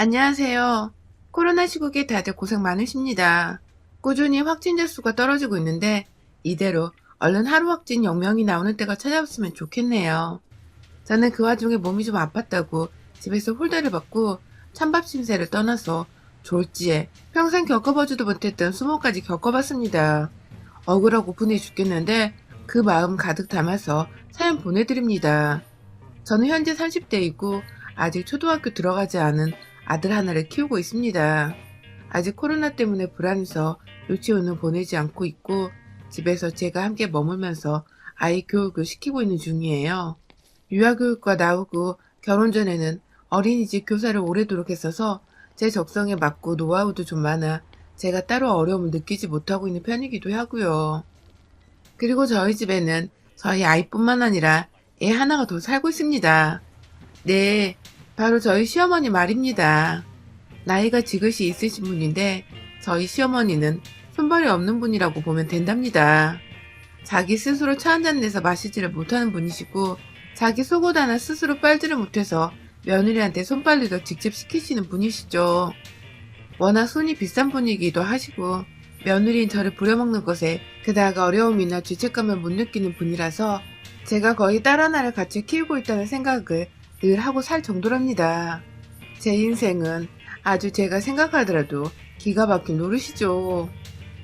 안녕하세요. 코로나 시국에 다들 고생 많으십니다. 꾸준히 확진자 수가 떨어지고 있는데 이대로 얼른 하루 확진 0명이 나오는 때가 찾아왔으면 좋겠네요. 저는 그 와중에 몸이 좀 아팠다고 집에서 홀대를 받고 찬밥 신세를 떠나서 졸지에 평생 겪어보지도 못했던 수모까지 겪어봤습니다. 억울하고 분해 죽겠는데 그 마음 가득 담아서 사연 보내드립니다. 저는 현재 30대이고 아직 초등학교 들어가지 않은 아들 하나를 키우고 있습니다. 아직 코로나 때문에 불안해서 유치원은 보내지 않고 있고 집에서 제가 함께 머물면서 아이 교육을 시키고 있는 중이에요. 유아교육과 나오고 결혼 전에는 어린이집 교사를 오래도록 했어서 제 적성에 맞고 노하우도 좀 많아 제가 따로 어려움을 느끼지 못하고 있는 편이기도 하고요. 그리고 저희 집에는 저희 아이뿐만 아니라 애 하나가 더 살고 있습니다. 네, 바로 저희 시어머니 말입니다. 나이가 지긋이 있으신 분인데 저희 시어머니는 손발이 없는 분이라고 보면 된답니다. 자기 스스로 차 한잔 내서 마시지를 못하는 분이시고 자기 속옷 하나 스스로 빨지를 못해서 며느리한테 손빨래도 직접 시키시는 분이시죠. 워낙 손이 비싼 분이기도 하시고 며느리인 저를 부려먹는 것에 그다가 어려움이나 죄책감을 못 느끼는 분이라서 제가 거의 딸 하나를 같이 키우고 있다는 생각을 늘 하고 살 정도랍니다. 제 인생은 아주 제가 생각하더라도 기가 막힌 노릇이죠.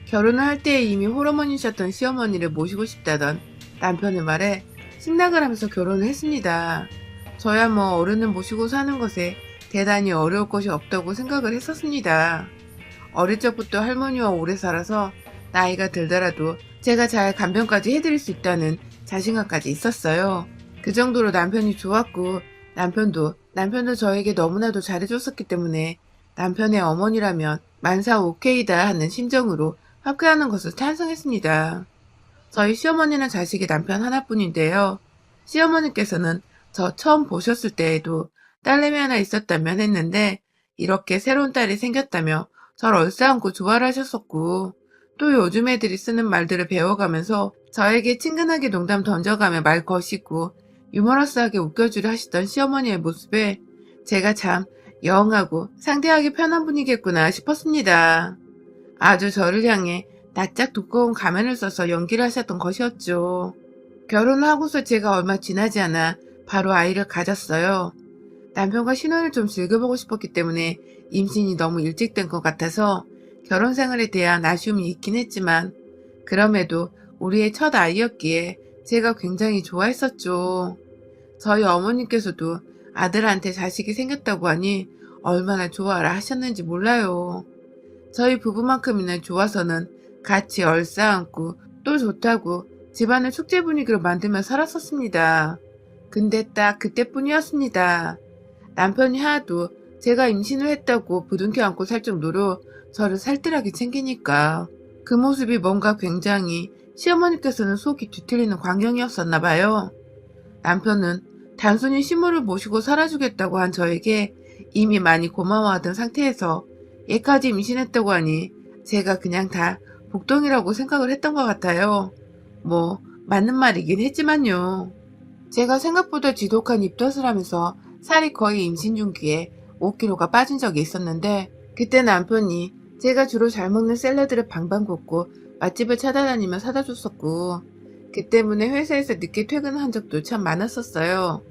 결혼을 할 때 이미 홀어머니셨던 시어머니를 모시고 싶다던 남편의 말에 승낙을 하면서 결혼을 했습니다. 저야 뭐 어른을 모시고 사는 것에 대단히 어려울 것이 없다고 생각을 했었습니다. 어릴 적부터 할머니와 오래 살아서 나이가 들더라도 제가 잘 간병까지 해드릴 수 있다는 자신감까지 있었어요. 그 정도로 남편이 좋았고 남편도 저에게 너무나도 잘해줬었기 때문에 남편의 어머니라면 만사 오케이다 하는 심정으로 합격하는 것을 찬성했습니다. 저희 시어머니는 자식이 남편 하나뿐인데요. 시어머니께서는 저 처음 보셨을 때에도 딸내미 하나 있었다면 했는데 이렇게 새로운 딸이 생겼다며 절 얼싸안고 좋아를 하셨었고 또 요즘 애들이 쓰는 말들을 배워가면서 저에게 친근하게 농담 던져가며 말 거시고 유머러스하게 웃겨주려 하시던 시어머니의 모습에 제가 참 영하고 상대하기 편한 분이겠구나 싶었습니다. 아주 저를 향해 낯짝 두꺼운 가면을 써서 연기를 하셨던 것이었죠. 결혼을 하고서 제가 얼마 지나지 않아 바로 아이를 가졌어요. 남편과 신혼을 좀 즐겨보고 싶었기 때문에 임신이 너무 일찍 된 것 같아서 결혼 생활에 대한 아쉬움이 있긴 했지만 그럼에도 우리의 첫 아이였기에 제가 굉장히 좋아했었죠. 저희 어머님께서도 아들한테 자식이 생겼다고 하니 얼마나 좋아라 하셨는지 몰라요. 저희 부부만큼이나 좋아서는 같이 얼싸안고 또 좋다고 집안을 축제 분위기로 만들며 살았었습니다. 근데 딱 그때뿐이었습니다. 남편이 하도 제가 임신을 했다고 부둥켜 안고 살 정도로 저를 살뜰하게 챙기니까 그 모습이 뭔가 굉장히 시어머니께서는 속이 뒤틀리는 광경이었었나 봐요. 남편은 단순히 시모를 모시고 살아주겠다고 한 저에게 이미 많이 고마워하던 상태에서 얘까지 임신했다고 하니 제가 그냥 다 복덩이라고 생각을 했던 것 같아요. 뭐 맞는 말이긴 했지만요. 제가 생각보다 지독한 입덧을 하면서 살이 거의 임신 중기에 5kg가 빠진 적이 있었는데 그때 남편이 제가 주로 잘 먹는 샐러드를 방방 굽고 맛집을 찾아다니며 사다 줬었고 그 때문에 회사에서 늦게 퇴근한 적도 참 많았었어요.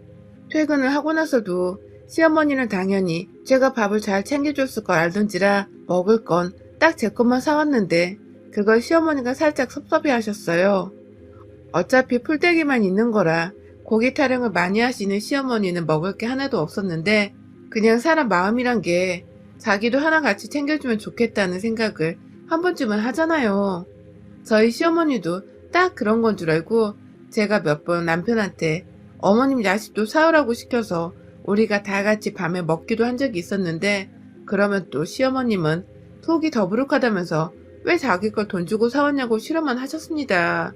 퇴근을 하고 나서도 시어머니는 당연히 제가 밥을 잘 챙겨줬을 걸 알던지라 먹을 건 딱 제 것만 사왔는데 그걸 시어머니가 살짝 섭섭해 하셨어요. 어차피 풀떼기만 있는 거라 고기 타령을 많이 하시는 시어머니는 먹을 게 하나도 없었는데 그냥 사람 마음이란 게 자기도 하나 같이 챙겨주면 좋겠다는 생각을 한 번쯤은 하잖아요. 저희 시어머니도 딱 그런 건 줄 알고 제가 몇 번 남편한테 어머님 야식도 사오라고 시켜서 우리가 다 같이 밤에 먹기도 한 적이 있었는데 그러면 또 시어머님은 속이 더부룩하다면서 왜 자기 걸 돈 주고 사왔냐고 싫어만 하셨습니다.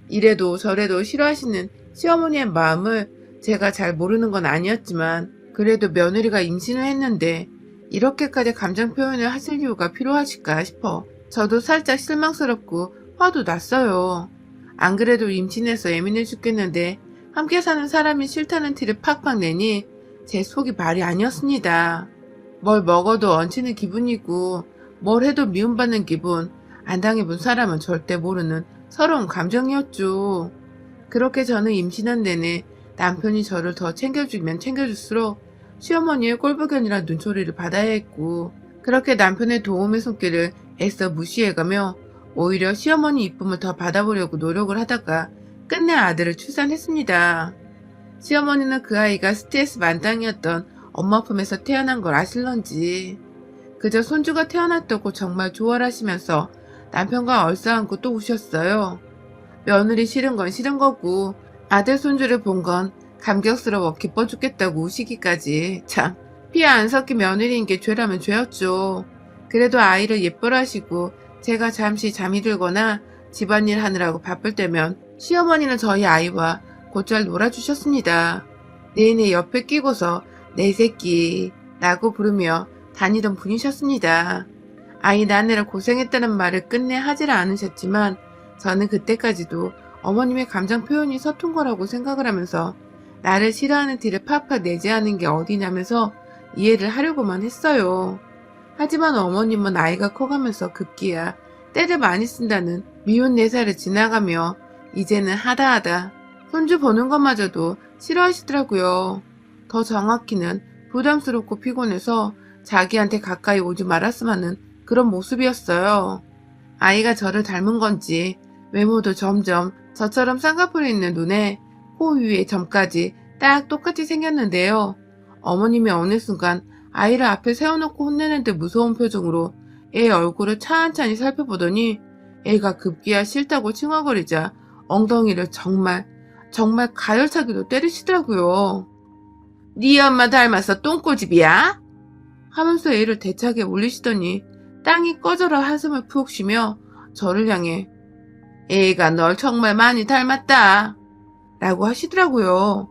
이래도 저래도 싫어하시는 시어머니의 마음을 제가 잘 모르는 건 아니었지만 그래도 며느리가 임신을 했는데 이렇게까지 감정 표현을 하실 이유가 필요하실까 싶어 저도 살짝 실망스럽고 화도 났어요. 안 그래도 임신해서 예민해 죽겠는데 함께 사는 사람이 싫다는 티를 팍팍 내니 제 속이 말이 아니었습니다. 뭘 먹어도 얹히는 기분이고 뭘 해도 미움받는 기분, 안 당해본 사람은 절대 모르는 서러운 감정이었죠. 그렇게 저는 임신한 내내 남편이 저를 더 챙겨주면 챙겨줄수록 시어머니의 꼴불견이란 눈초리를 받아야 했고, 그렇게 남편의 도움의 손길을 애써 무시해가며 오히려 시어머니 이쁨을 더 받아보려고 노력을 하다가 끝내 아들을 출산했습니다. 시어머니는 그 아이가 스트레스 만땅이었던 엄마 품에서 태어난 걸 아실런지 그저 손주가 태어났다고 정말 좋아하시면서 남편과 얼싸안고 또 우셨어요. 며느리 싫은 건 싫은 거고 아들 손주를 본 건 감격스러워 기뻐 죽겠다고 우시기까지. 참, 피 안 섞인 며느리인 게 죄라면 죄였죠. 그래도 아이를 예뻐라 하시고 제가 잠시 잠이 들거나 집안일 하느라고 바쁠 때면 시어머니는 저희 아이와 곧잘 놀아주셨습니다. 내내 옆에 끼고서 내 새끼 라고 부르며 다니던 분이셨습니다. 아이 낳느라 고생했다는 말을 끝내 하질 않으셨지만 저는 그때까지도 어머님의 감정 표현이 서툰 거라고 생각을 하면서 나를 싫어하는 티를 팍팍 내지 않은 게 어디냐면서 이해를 하려고만 했어요. 하지만 어머님은 아이가 커가면서 급기야 때를 많이 쓴다는 미운 내사를 지나가며 이제는 하다하다 손주 보는 것마저도 싫어하시더라고요. 더 정확히는 부담스럽고 피곤해서 자기한테 가까이 오지 말았으면 하는 그런 모습이었어요. 아이가 저를 닮은 건지 외모도 점점 저처럼 쌍꺼풀이 있는 눈에 코 위에 점까지 딱 똑같이 생겼는데요. 어머님이 어느 순간 아이를 앞에 세워놓고 혼내는 듯 무서운 표정으로 애 얼굴을 찬찬히 살펴보더니 애가 급기야 싫다고 칭얼거리자 엉덩이를 정말 가열차기로 때리시더라고요. 네 엄마 닮아서 똥꼬집이야? 하면서 애를 대차게 올리시더니 땅이 꺼져라 한숨을 푹 쉬며 저를 향해 애가 널 정말 많이 닮았다 라고 하시더라고요.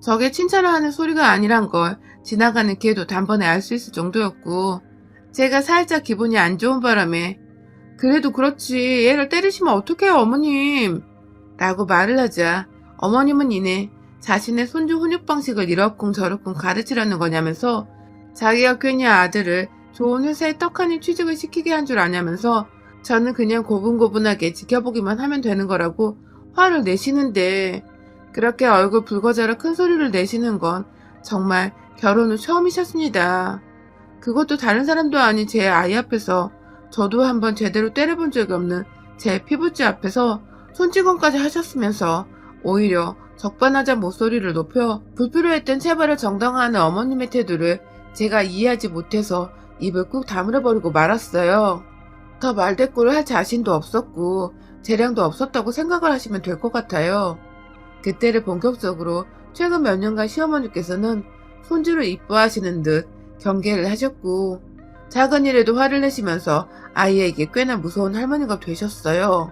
저게 칭찬을 하는 소리가 아니란 걸 지나가는 개도 단번에 알 수 있을 정도였고, 제가 살짝 기분이 안 좋은 바람에 그래도 그렇지 애를 때리시면 어떡해요 어머님 라고 말을 하자 어머님은 이내 자신의 손주 훈육 방식을 이러쿵저러쿵 가르치려는 거냐면서 자기가 괜히 아들을 좋은 회사에 떡하니 취직을 시키게 한 줄 아냐면서 저는 그냥 고분고분하게 지켜보기만 하면 되는 거라고 화를 내시는데, 그렇게 얼굴 붉어져라 큰 소리를 내시는 건 정말 결혼 후 처음이셨습니다. 그것도 다른 사람도 아닌 제 아이 앞에서, 저도 한번 제대로 때려본 적이 없는 제 피부쥐 앞에서 손찌검까지 하셨으면서 오히려 적반하장 목소리를 높여 불필요했던 체벌을 정당화하는 어머님의 태도를 제가 이해하지 못해서 입을 꾹 다물어버리고 말았어요. 더 말대꾸를 할 자신도 없었고 재량도 없었다고 생각을 하시면 될 것 같아요. 그때를 본격적으로 최근 몇 년간 시어머니께서는 손주를 이뻐하시는 듯 경계를 하셨고 작은 일에도 화를 내시면서 아이에게 꽤나 무서운 할머니가 되셨어요.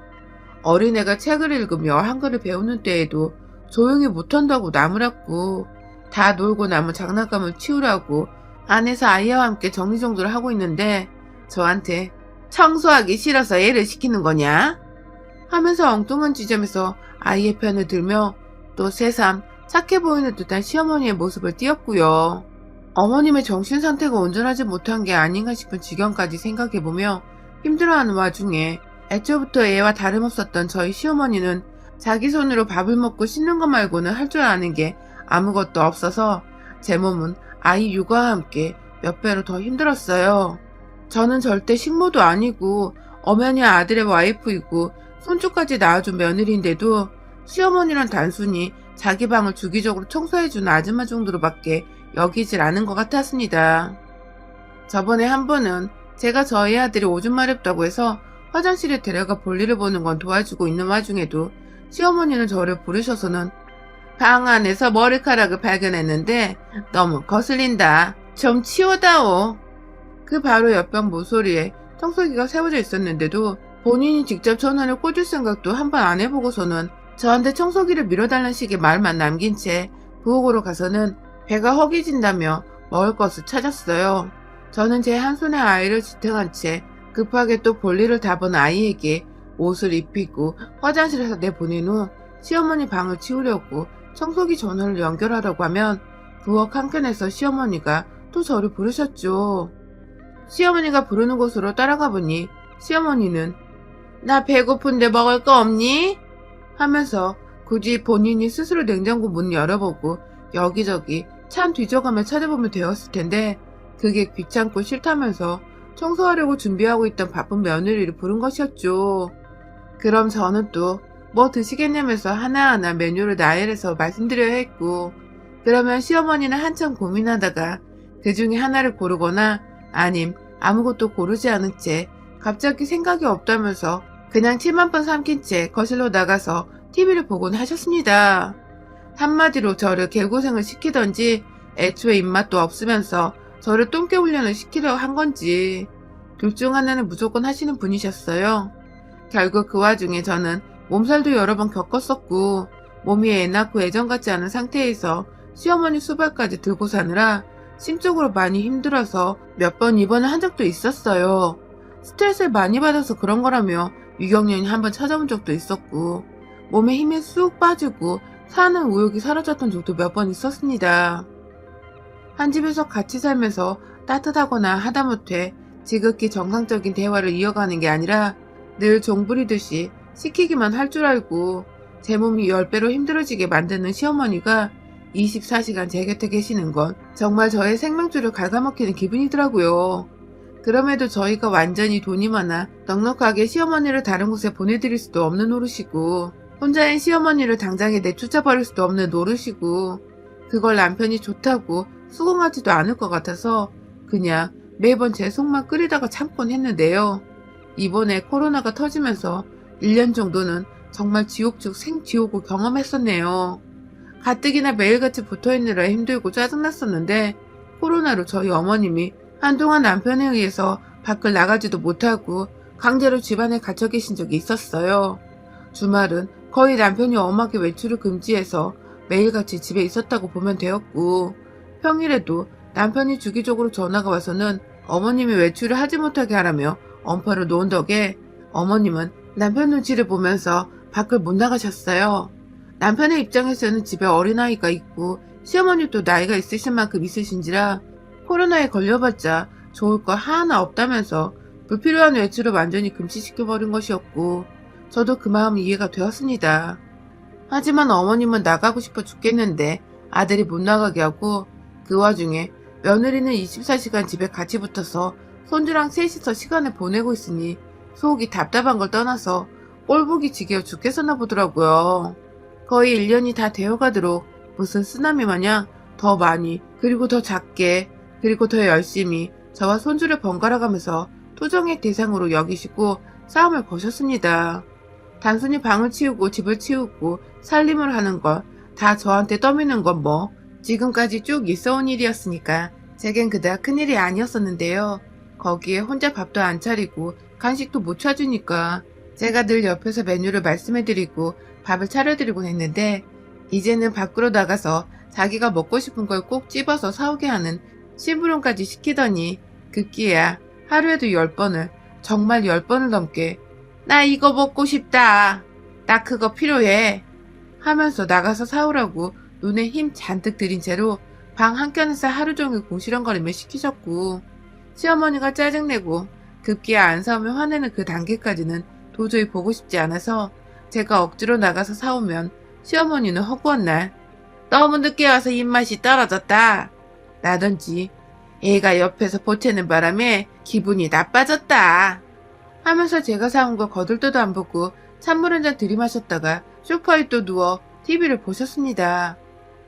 어린애가 책을 읽으며 한글을 배우는 때에도 조용히 못한다고 나무랐고 다 놀고 남은 장난감을 치우라고 안에서 아이와 함께 정리정돈을 하고 있는데 저한테 청소하기 싫어서 애를 시키는 거냐? 하면서 엉뚱한 지점에서 아이의 편을 들며 또 새삼 착해 보이는 듯한 시어머니의 모습을 띄었고요. 어머님의 정신 상태가 온전하지 못한 게 아닌가 싶은 지경까지 생각해보며 힘들어하는 와중에 애초부터 애와 다름없었던 저희 시어머니는 자기 손으로 밥을 먹고 씻는 것 말고는 할 줄 아는 게 아무것도 없어서 제 몸은 아이 육아와 함께 몇 배로 더 힘들었어요. 저는 절대 식모도 아니고 엄연히 아들의 와이프이고 손주까지 낳아준 며느리인데도 시어머니란 단순히 자기 방을 주기적으로 청소해주는 아줌마 정도로밖에 여기질 않은 것 같았습니다. 저번에 한 번은 제가 저희 아들이 오줌 마렵다고 해서 화장실에 데려가 볼일을 보는 건 도와주고 있는 와중에도 시어머니는 저를 부르셔서는 방 안에서 머리카락을 발견했는데 너무 거슬린다. 좀 치워다오. 그 바로 옆방 모서리에 청소기가 세워져 있었는데도 본인이 직접 전화를 꽂을 생각도 한 번 안 해보고서는 저한테 청소기를 밀어달라는 식의 말만 남긴 채 부엌으로 가서는 배가 허기진다며 먹을 것을 찾았어요. 저는 제 한 손에 아이를 지탱한 채 급하게 또 볼일을 다 본 아이에게 옷을 입히고 화장실에서 내보낸 후 시어머니 방을 치우려고 청소기 전원을 연결하려고 하면 부엌 한켠에서 시어머니가 또 저를 부르셨죠. 시어머니가 부르는 곳으로 따라가 보니 시어머니는 나 배고픈데 먹을 거 없니? 하면서 굳이 본인이 스스로 냉장고 문 열어보고 여기저기 찬 뒤져가며 찾아보면 되었을 텐데 그게 귀찮고 싫다면서 청소하려고 준비하고 있던 바쁜 며느리를 부른 것이었죠. 그럼 저는 또 뭐 드시겠냐면서 하나하나 메뉴를 나열해서 말씀드려야 했고 그러면 시어머니는 한참 고민하다가 그 중에 하나를 고르거나 아님 아무것도 고르지 않은 채 갑자기 생각이 없다면서 그냥 침 한 번 삼킨 채 거실로 나가서 TV를 보곤 하셨습니다. 한마디로 저를 개고생을 시키던지 애초에 입맛도 없으면서 저를 똥개 훈련을 시키려 한 건지 둘 중 하나는 무조건 하시는 분이셨어요. 결국 그 와중에 저는 몸살도 여러 번 겪었었고 몸이 애 낳고 예전 같지 않은 상태에서 시어머니 수발까지 들고 사느라 심적으로 많이 힘들어서 몇 번 입원을 한 적도 있었어요. 스트레스를 많이 받아서 그런 거라며 유경련이 한 번 찾아온 적도 있었고 몸에 힘이 쑥 빠지고 사는 의욕이 사라졌던 적도 몇 번 있었습니다. 한 집에서 같이 살면서 따뜻하거나 하다못해 지극히 정상적인 대화를 이어가는 게 아니라 늘 종부리듯이 시키기만 할 줄 알고 제 몸이 10배로 힘들어지게 만드는 시어머니가 24시간 제 곁에 계시는 건 정말 저의 생명줄을 갉아먹히는 기분이더라고요. 그럼에도 저희가 완전히 돈이 많아 넉넉하게 시어머니를 다른 곳에 보내드릴 수도 없는 노릇이고 혼자인 시어머니를 당장에 내쫓아버릴 수도 없는 노릇이고 그걸 남편이 좋다고 수긍하지도 않을 것 같아서 그냥 매번 제 속만 끓이다가 참곤 했는데요. 이번에 코로나가 터지면서 1년 정도는 정말 지옥 중 생지옥을 경험했었네요. 가뜩이나 매일같이 붙어있느라 힘들고 짜증났었는데 코로나로 저희 어머님이 한동안 남편에 의해서 밖을 나가지도 못하고 강제로 집안에 갇혀 계신 적이 있었어요. 주말은 거의 남편이 엄하게 외출을 금지해서 매일같이 집에 있었다고 보면 되었고 평일에도 남편이 주기적으로 전화가 와서는 어머님이 외출을 하지 못하게 하라며 엄포를 놓은 덕에 어머님은 남편 눈치를 보면서 밖을 못 나가셨어요. 남편의 입장에서는 집에 어린아이가 있고 시어머니도 나이가 있으신 만큼 있으신지라 코로나에 걸려봤자 좋을 거 하나 없다면서 불필요한 외출을 완전히 금지시켜버린 것이었고 저도 그 마음 이해가 되었습니다. 하지만 어머님은 나가고 싶어 죽겠는데 아들이 못 나가게 하고 그 와중에 며느리는 24시간 집에 같이 붙어서 손주랑 셋이서 시간을 보내고 있으니 속이 답답한 걸 떠나서 꼴보기 지겨워 죽겠었나 보더라고요. 거의 1년이 다 되어가도록 무슨 쓰나미 마냥 더 많이 그리고 더 작게 그리고 더 열심히 저와 손주를 번갈아가면서 투정의 대상으로 여기시고 싸움을 거셨습니다. 단순히 방을 치우고 집을 치우고 살림을 하는 걸 다 저한테 떠미는 건 뭐 지금까지 쭉 있어온 일이었으니까 제겐 그닥 큰일이 아니었었는데요. 거기에 혼자 밥도 안 차리고 간식도 못 차주니까 제가 늘 옆에서 메뉴를 말씀해드리고 밥을 차려드리곤 했는데 이제는 밖으로 나가서 자기가 먹고 싶은 걸 꼭 집어서 사오게 하는 심부름까지 시키더니 급기야 하루에도 10번을 정말 10번을 넘게 나 이거 먹고 싶다. 나 그거 필요해. 하면서 나가서 사오라고 눈에 힘 잔뜩 들인 채로 방 한켠에서 하루 종일 공시렁거리며 시키셨고 시어머니가 짜증내고 급기야 안 사오면 화내는 그 단계까지는 도저히 보고 싶지 않아서 제가 억지로 나가서 사오면 시어머니는 허구한 날 너무 늦게 와서 입맛이 떨어졌다 라든지 애가 옆에서 보채는 바람에 기분이 나빠졌다 하면서 제가 사온 거 거들떠도 안 보고 찬물 한 잔 들이마셨다가 소파에 또 누워 TV를 보셨습니다.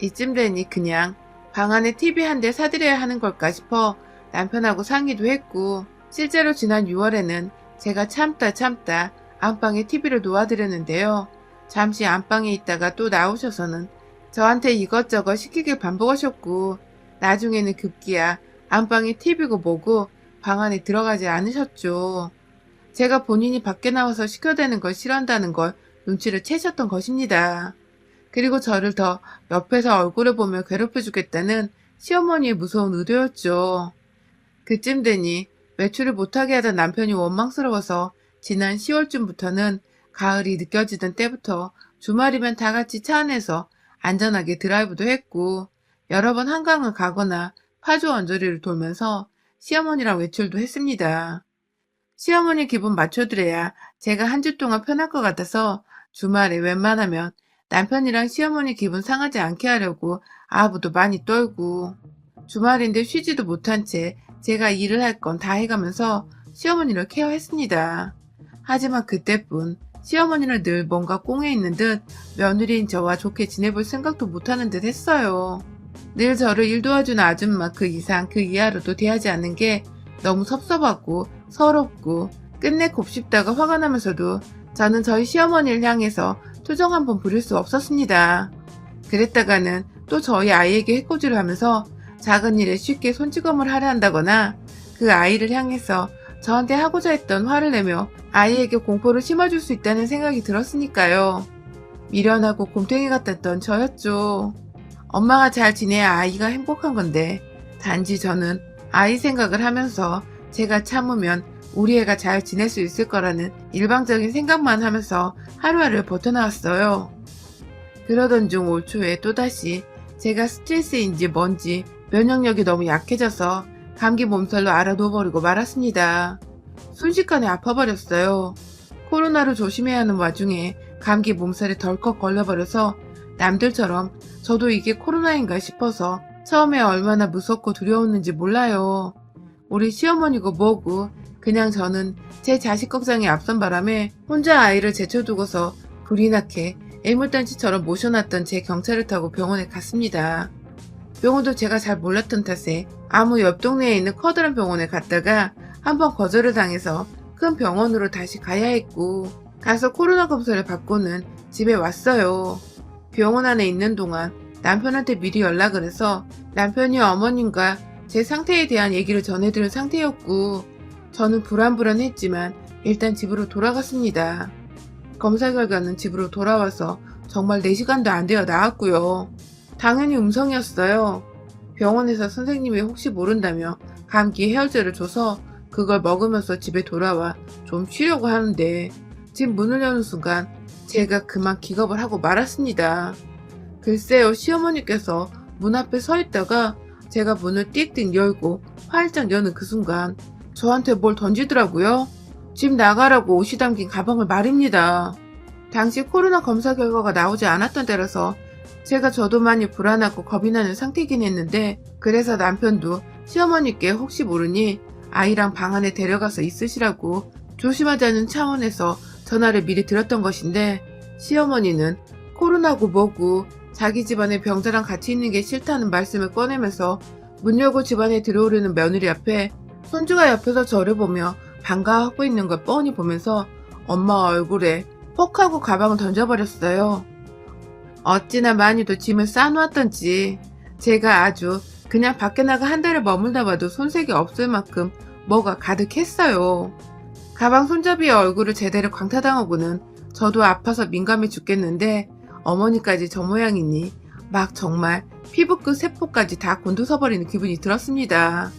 이쯤 되니 그냥 방 안에 TV 한 대 사드려야 하는 걸까 싶어 남편하고 상의도 했고 실제로 지난 6월에는 제가 참다 안방에 TV를 놓아드렸는데요. 잠시 안방에 있다가 또 나오셔서는 저한테 이것저것 시키길 반복하셨고 나중에는 급기야 안방에 TV고 뭐고 방 안에 들어가지 않으셨죠. 제가 본인이 밖에 나와서 시켜대는 걸 싫어한다는 걸 눈치를 채셨던 것입니다. 그리고 저를 더 옆에서 얼굴을 보며 괴롭혀주겠다는 시어머니의 무서운 의도였죠. 그쯤 되니 외출을 못하게 하던 남편이 원망스러워서 지난 10월쯤부터는 가을이 느껴지던 때부터 주말이면 다 같이 차 안에서 안전하게 드라이브도 했고 여러 번 한강을 가거나 파주 언저리를 돌면서 시어머니랑 외출도 했습니다. 시어머니 기분 맞춰드려야 제가 한 주 동안 편할 것 같아서 주말에 웬만하면 남편이랑 시어머니 기분 상하지 않게 하려고 아부도 많이 떨고, 주말인데 쉬지도 못한 채 제가 일을 할 건 다 해가면서 시어머니를 케어했습니다. 하지만 그때뿐 시어머니는 늘 뭔가 꽁에 있는 듯 며느리인 저와 좋게 지내볼 생각도 못하는 듯 했어요. 늘 저를 일 도와주는 아줌마 그 이상 그 이하로도 대하지 않는 게 너무 섭섭하고 서럽고 끝내 곱씹다가 화가 나면서도 저는 저희 시어머니를 향해서 투정 한번 부릴 수 없었습니다. 그랬다가는 또 저희 아이에게 해코지를 하면서 작은 일에 쉽게 손찌검을 하려 한다거나 그 아이를 향해서 저한테 하고자 했던 화를 내며 아이에게 공포를 심어줄 수 있다는 생각이 들었으니까요. 미련하고 곰탱이 같았던 저였죠. 엄마가 잘 지내야 아이가 행복한 건데 단지 저는 아이 생각을 하면서 제가 참으면 우리 애가 잘 지낼 수 있을 거라는 일방적인 생각만 하면서 하루하루를 버텨나왔어요. 그러던 중 올 초에 또다시 제가 스트레스인지 뭔지 면역력이 너무 약해져서 감기 몸살로 알아놓아버리고 말았습니다. 순식간에 아파버렸어요. 코로나로 조심해야 하는 와중에 감기 몸살에 덜컥 걸려버려서 남들처럼 저도 이게 코로나인가 싶어서 처음에 얼마나 무섭고 두려웠는지 몰라요. 우리 시어머니고 뭐고 그냥 저는 제 자식 걱정에 앞선 바람에 혼자 아이를 제쳐두고서 불이 나게 애물단지처럼 모셔놨던 제 경차를 타고 병원에 갔습니다. 병원도 제가 잘 몰랐던 탓에 아무 옆 동네에 있는 커다란 병원에 갔다가 한번 거절을 당해서 큰 병원으로 다시 가야 했고, 가서 코로나 검사를 받고는 집에 왔어요. 병원 안에 있는 동안 남편한테 미리 연락을 해서 남편이 어머님과 제 상태에 대한 얘기를 전해드린 상태였고, 저는 불안불안했지만 일단 집으로 돌아갔습니다. 검사 결과는 집으로 돌아와서 정말 4시간도 안 되어 나왔고요. 당연히 음성이었어요. 병원에서 선생님이 혹시 모른다며 감기 해열제를 줘서 그걸 먹으면서 집에 돌아와 좀 쉬려고 하는데 집 문을 여는 순간 제가 그만 기겁을 하고 말았습니다. 글쎄요, 시어머니께서 문 앞에 서 있다가 제가 문을 띡띡 열고 활짝 여는 그 순간 저한테 뭘 던지더라고요. 집 나가라고 옷이 담긴 가방을 말입니다. 당시 코로나 검사 결과가 나오지 않았던 때라서 제가 저도 많이 불안하고 겁이 나는 상태이긴 했는데, 그래서 남편도 시어머니께 혹시 모르니 아이랑 방 안에 데려가서 있으시라고 조심하자는 차원에서 전화를 미리 드렸던 것인데, 시어머니는 코로나고 뭐고 자기 집안에 병자랑 같이 있는 게 싫다는 말씀을 꺼내면서 문 열고 집안에 들어오려는 며느리 앞에 손주가 옆에서 저를 보며 반가워하고 있는 걸 뻔히 보면서 엄마 얼굴에 퍽 하고 가방을 던져버렸어요. 어찌나 많이도 짐을 쌓아놓았던지 제가 아주 그냥 밖에 나가 한 달을 머물다 봐도 손색이 없을 만큼 뭐가 가득했어요. 가방 손잡이에 얼굴을 제대로 광타당하고는 저도 아파서 민감해 죽겠는데 어머니까지 저 모양이니 막 정말 피부끝 세포까지 다 곤두서버리는 기분이 들었습니다.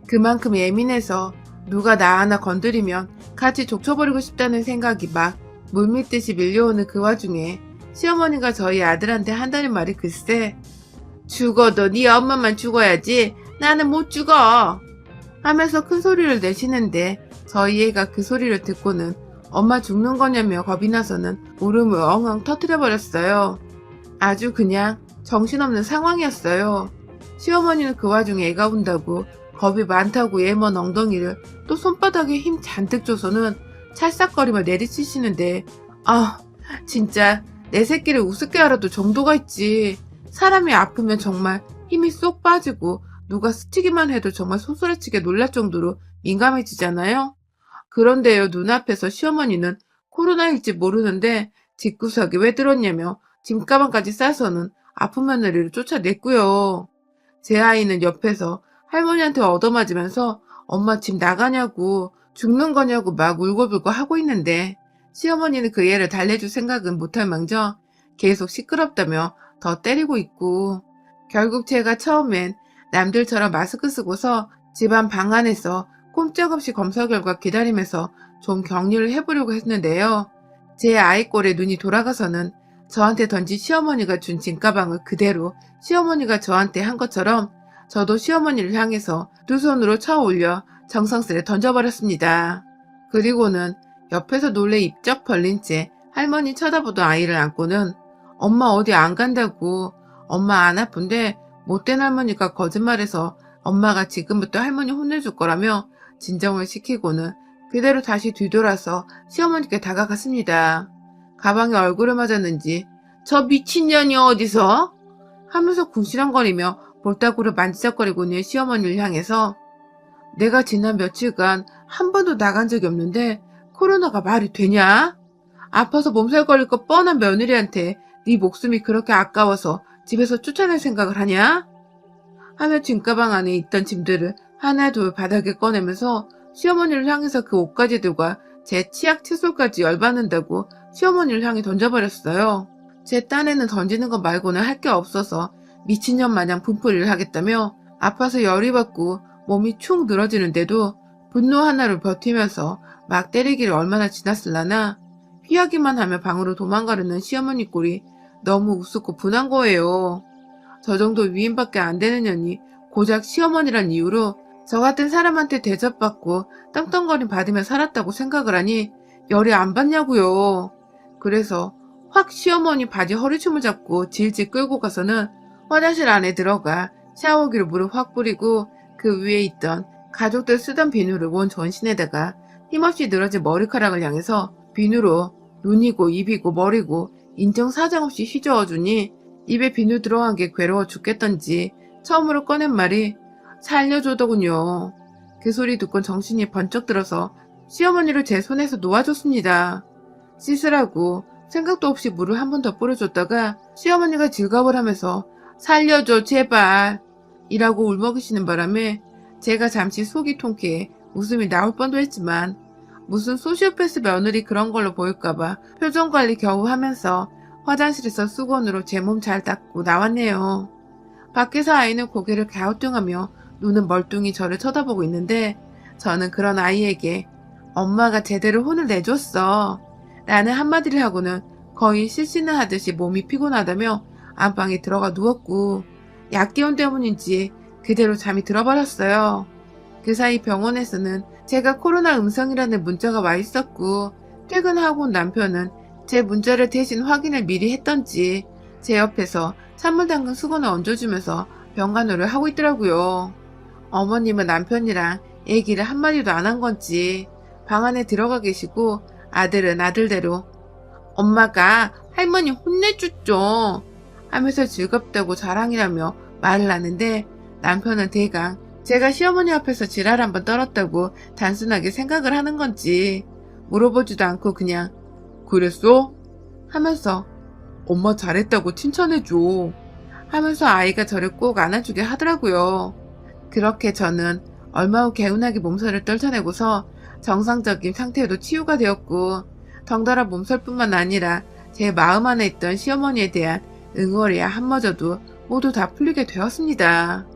그만큼 예민해서 누가 나 하나 건드리면 같이 족쳐버리고 싶다는 생각이 막 물밀듯이 밀려오는 그 와중에 시어머니가 저희 아들한테 한다는 말이 글쎄, 죽어도 네 엄마만 죽어야지 나는 못 죽어 하면서 큰 소리를 내시는데 저희 애가 그 소리를 듣고는 엄마 죽는 거냐며 겁이 나서는 울음을 엉엉 터뜨려버렸어요. 아주 그냥 정신없는 상황이었어요. 시어머니는 그 와중에 애가 운다고 겁이 많다고 얘먼 엉덩이를 또 손바닥에 힘 잔뜩 줘서는 찰싹거리며 내리치시는데, 아 진짜 내 새끼를 우습게 알아도 정도가 있지. 사람이 아프면 정말 힘이 쏙 빠지고 누가 스치기만 해도 정말 소스라치게 놀랄 정도로 민감해지잖아요. 그런데요, 눈앞에서 시어머니는 코로나일지 모르는데 집구석에 왜 들었냐며 짐가방까지 싸서는 아픈 며느리를 쫓아냈고요. 제 아이는 옆에서 할머니한테 얻어맞으면서 엄마 집 나가냐고 죽는 거냐고 막 울고불고 하고 있는데 시어머니는 그 애를 달래줄 생각은 못할 망정 계속 시끄럽다며 더 때리고 있고, 결국 제가 처음엔 남들처럼 마스크 쓰고서 집안 방 안에서 꼼짝없이 검사 결과 기다리면서 좀 격리를 해보려고 했는데요. 제 아이 꼴에 눈이 돌아가서는 저한테 던진 시어머니가 준 짐가방을 그대로 시어머니가 저한테 한 것처럼 저도 시어머니를 향해서 두 손으로 쳐 올려 정성스레 던져버렸습니다. 그리고는 옆에서 놀래 입쩍 벌린 채 할머니 쳐다보던 아이를 안고는 엄마 어디 안 간다고, 엄마 안 아픈데 못된 할머니가 거짓말해서 엄마가 지금부터 할머니 혼내줄 거라며 진정을 시키고는 그대로 다시 뒤돌아서 시어머니께 다가갔습니다. 가방에 얼굴을 맞았는지 저 미친년이 어디서? 하면서 궁시렁거리며 볼따구를 만지작거리고 있는 시어머니를 향해서 내가 지난 며칠간 한 번도 나간 적이 없는데 코로나가 말이 되냐? 아파서 몸살 걸릴 거 뻔한 며느리한테 네 목숨이 그렇게 아까워서 집에서 쫓아낼 생각을 하냐? 하며 짐가방 안에 있던 짐들을 하나 둘 바닥에 꺼내면서 시어머니를 향해서 그 옷가지 들과 제 치약 칫솔까지 열받는다고 시어머니를 향해 던져버렸어요. 제 딴에는 던지는 것 말고는 할 게 없어서 미친년 마냥 분풀이를 하겠다며 아파서 열이 받고 몸이 축 늘어지는데도 분노 하나를 버티면서 막 때리기를 얼마나 지났을라나 피하기만 하며 방으로 도망가려는 시어머니 꼴이 너무 우습고 분한 거예요. 저 정도 위임밖에 안 되는 년이 고작 시어머니란 이유로 저 같은 사람한테 대접받고 떵떵거림 받으며 살았다고 생각을 하니 열이 안 받냐고요. 그래서 확 시어머니 바지 허리춤을 잡고 질질 끌고 가서는 화장실 안에 들어가 샤워기로 물을 확 뿌리고 그 위에 있던 가족들 쓰던 비누를 온 전신에다가 힘없이 늘어진 머리카락을 향해서 비누로 눈이고 입이고 머리고 인정사정 없이 휘저어주니 입에 비누 들어간 게 괴로워 죽겠던지 처음으로 꺼낸 말이 살려줘더군요. 그 소리 듣고 정신이 번쩍 들어서 시어머니를 제 손에서 놓아줬습니다. 씻으라고 생각도 없이 물을 한 번 더 뿌려줬다가 시어머니가 질겁을 하면서 살려줘 제발 이라고 울먹이시는 바람에 제가 잠시 속이 통쾌해 웃음이 나올 뻔도 했지만 무슨 소시오패스 며느리 그런 걸로 보일까봐 표정관리 겨우 하면서 화장실에서 수건으로 제 몸 잘 닦고 나왔네요. 밖에서 아이는 고개를 갸우뚱하며 눈은 멀뚱히 저를 쳐다보고 있는데 저는 그런 아이에게 엄마가 제대로 혼을 내줬어 라는 한마디를 하고는 거의 실신을 하듯이 몸이 피곤하다며 안방에 들어가 누웠고 약기운 때문인지 그대로 잠이 들어버렸어요. 그 사이 병원에서는 제가 코로나 음성이라는 문자가 와 있었고 퇴근하고 온 남편은 제 문자를 대신 확인을 미리 했던지 제 옆에서 찬물 담근 수건을 얹어주면서 병간호를 하고 있더라고요. 어머님은 남편이랑 얘기를 한마디도 안 한 건지 방 안에 들어가 계시고 아들은 아들대로 엄마가 할머니 혼내줬죠 하면서 즐겁다고 자랑이라며 말을 하는데 남편은 대강 제가 시어머니 앞에서 지랄 한번 떨었다고 단순하게 생각을 하는 건지 물어보지도 않고 그냥 그랬어? 하면서 엄마 잘했다고 칭찬해줘 하면서 아이가 저를 꼭 안아주게 하더라고요. 그렇게 저는 얼마 후 개운하게 몸살을 떨쳐내고서 정상적인 상태로 치유가 되었고 덩달아 몸살뿐만 아니라 제 마음 안에 있던 시어머니에 대한 응어리야 한마저도 모두 다 풀리게 되었습니다.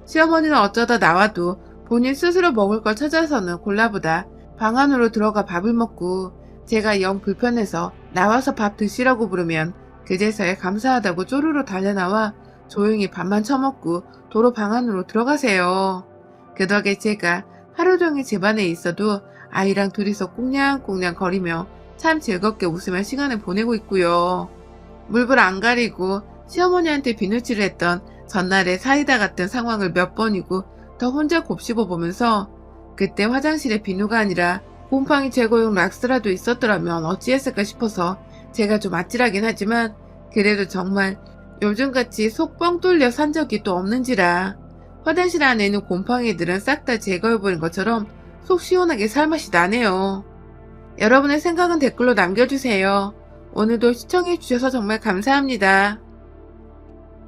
시어머니는 어쩌다 나와도 본인 스스로 먹을 걸 찾아서는 골라보다 방 안으로 들어가 밥을 먹고 제가 영 불편해서 나와서 밥 드시라고 부르면 그제서야 감사하다고 쪼르르 달려나와 조용히 밥만 처먹고 도로 방 안으로 들어가세요. 그 덕에 제가 하루 종일 집안에 있어도 아이랑 둘이서 꽁냥꽁냥 거리며 참 즐겁게 웃으며 시간을 보내고 있고요. 물불 안 가리고 시어머니한테 비누칠을 했던 전날의 사이다 같은 상황을 몇 번이고 더 혼자 곱씹어 보면서 그때 화장실에 비누가 아니라 곰팡이 제거용 락스라도 있었더라면 어찌했을까 싶어서 제가 좀 아찔하긴 하지만 그래도 정말 요즘같이 속 뻥 뚫려 산 적이 또 없는지라 화장실 안에 있는 곰팡이들은 싹 다 제거해버린 것처럼 속 시원하게 살맛이 나네요. 여러분의 생각은 댓글로 남겨주세요. 오늘도 시청해주셔서 정말 감사합니다.